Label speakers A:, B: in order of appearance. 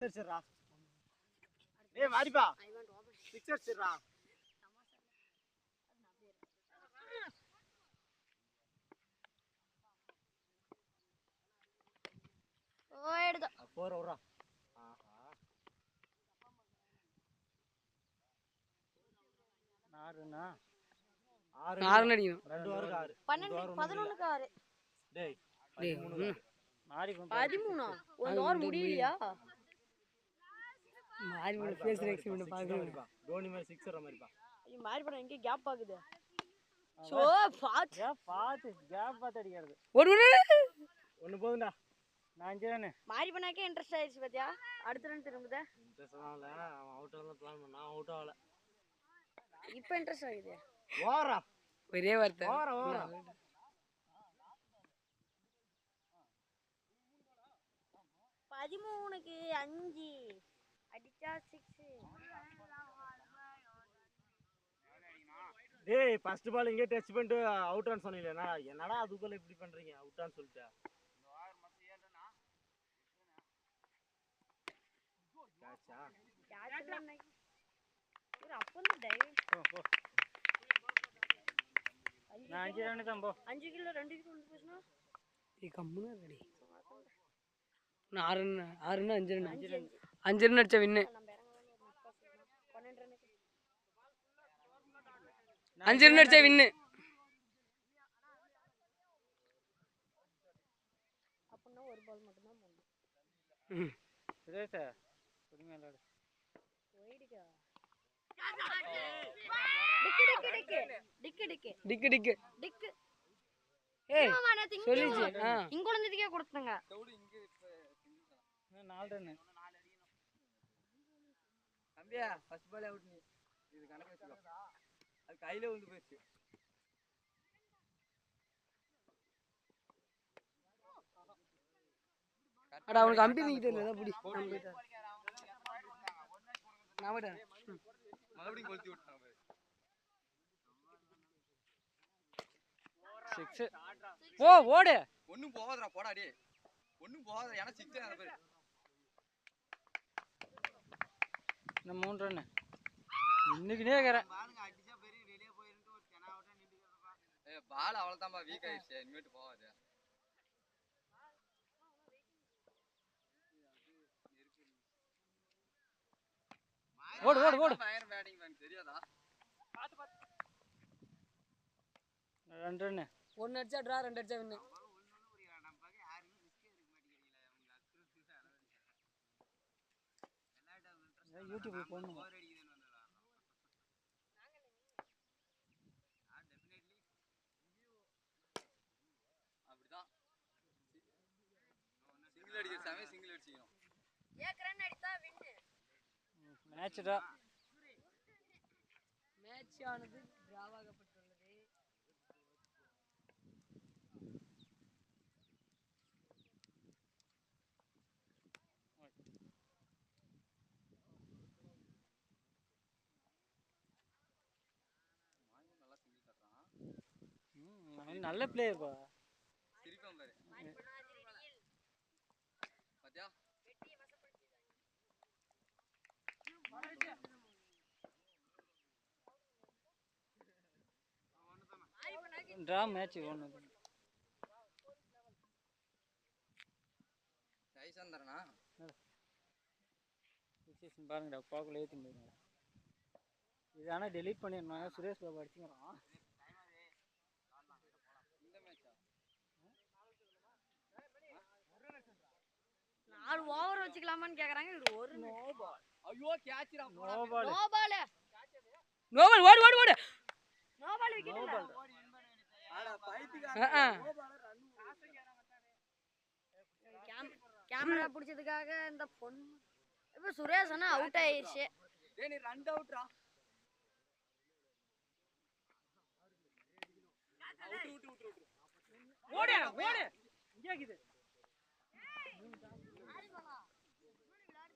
A: அடிச்சிடுறா. டேய் மாடிப்பா. 6 அடிச்சிடுறா.
B: ஓடுது.
A: 4 ஓடுறா. ஆஹா. 6னா 6
C: அடிக்கணும்.
A: 2 ஓவருக்கு 6.
B: 12 11க்கு 6.
A: டேய் 13 மாறி
B: 13 ஒரு ஓவர் முடியலையா?
C: மாறி பேசுற எக்ஸ்பீரியன்ஸ் பாக்குறேன்.
A: டோனி மாதிரி 6 வர மாதிரிப்பா.
B: ஐயோ மாறி பண்ண எங்க கேப் ஆகுது. சோ பாத்
A: கேப் பாத்து அடிக்கிறது. ஒன்னு போதுடா. நான் 5 ரன்.
B: மாறி பண்ணாக்கே இன்ட்ரஸ்ட் ஆயிடுச்சு பாத்தியா? அடுத்த ரன் திரும்புதே.
A: இன்ட்ரஸ்ட்லாம் இல்ல. அவன் அவுட் ஆகல பிளான் பண்ணா அவுட் ஆகல.
B: இப்போ இன்ட்ரஸ்ட் ஆகுது.
A: ஓவரா.
C: ஒரே வார்த்தை.
A: ஓவரா.
B: 13க்கு 5 அடிச்சா 6.
A: டேய் ஃபர்ஸ்ட் பால் இங்கே டச் பண்ணிட்டு அவுட் ஆன்னு சொன்னீங்களா? என்னடா அதுக்குள்ள இப்படி பண்றீங்க? அவுட் ஆன்னு சொல்லிட்டு. கேட்சா?
B: அப்போ டைவ்.
A: நான் 5 ரன் தான் போ.
B: 5 கிலோ 2 கிலோ வந்து போச்சுனா
C: ஏய் கம்முனு ரெடி. நான் 6 ரன் 5 ரன். 5 ரன் அடிச்ச வின்னு.
B: 12 ரன்னுக்கு
C: 5 ரன் அடிச்ச வின்னு.
B: அப்பனா ஒரு பால் மட்டும் தான் போணும்.
A: சுரேஷ் பொறுமையா விளையாடு.
B: போயிடுங்க. டிக்கு
C: ஏய் சொல்லிச்சு.
B: இங்க கொண்டதுக்கே கொடுத்தங்க.
A: இன்னும் 4 ரன்.
D: தம்பியா ஃபர்ஸ்ட் பால் அவுட் நீ. இது கணக்கு வச்சுக்கோ. அது கையில வந்து போச்சு.
C: அட அவனுக்கு அம்பி நீங்க தெரியல புடி. நான் விட
D: மறுபடியும் கொளுத்தி விட்டான் பாரு.
A: 6. ஓ ஓடு.
D: ஒண்ணும் போகாதடா போடா டேய். ஒண்ணும் போகாத ஏனா 6 ஆன பாரு.
A: இன்னும் 3 ரன். நின்னுக்கிட்டே இருக்கற.
D: பாலுங்க அடிச்சா பெரிய வெளிய போயிருந்து ஒரு தெனா அவுட்டா நின்னுக்கிறப்பா. ஏய் பால் அவ்வளவுதான்பா வீக் ஆயிடுச்சு. இனிமேட்டு போகாத.
A: ஓடு ஓடு ஓடு.
D: ஃபயர் பேட்டிங் மேன் தெரியாதா? பாத்து
A: 2 ரன்.
C: 1 அடிச்சா டிரா 2 அடிச்சா வின்னு.
A: யூடியூப்ல போடணும்.
D: அப்படிதான். சிங்கிள் அடிக்கிற சமயம் சிங்கிள் அடிச்சிக்கணும்.
B: ஏக் ரன் அடித்தா வின்.
A: மேட்ச்டா.
C: மேட்ச் ஆனது டிராவாகப்பட்டுள்ளது.
A: நல்ல பிளேயர் பா.
D: சிரிப்பான் பாரு. பாத்தியா?
A: டிரா மேட்ச் ஒன்னு.
D: ஜெயசந்திரனா?
A: சிச்சுவேஷன் பாருங்கடா பாக்குல ஏத்தி போடுங்க. இது ஆனா டெலீட் பண்ணிரணும். சுரேஷ் பாபு அடிச்சுங்கறான்.
B: 4 ஓவர் வச்சுக்கலாமான்னு கேக்குறாங்க. இது ஒரு நோ பால்.
D: ஐயோ கேட்ச்ரா.
A: No ball.
B: No ball.
C: No ball ஓடு ஓடு ஓடு.
B: நோ பால் விக்கெட் இல்ல.
D: ஆடா பைத்தியக்கார. No ball run.
B: கேமரா பிடிச்சதுக்காக இந்த பொண்ணு இப்ப சுரேஷ் அண்ணா அவுட் ஆயிடுச்சு.
D: டேய் நீ ரன் அவுட்ரா.
A: ஓடு ஓடு. இங்க இருக்குது.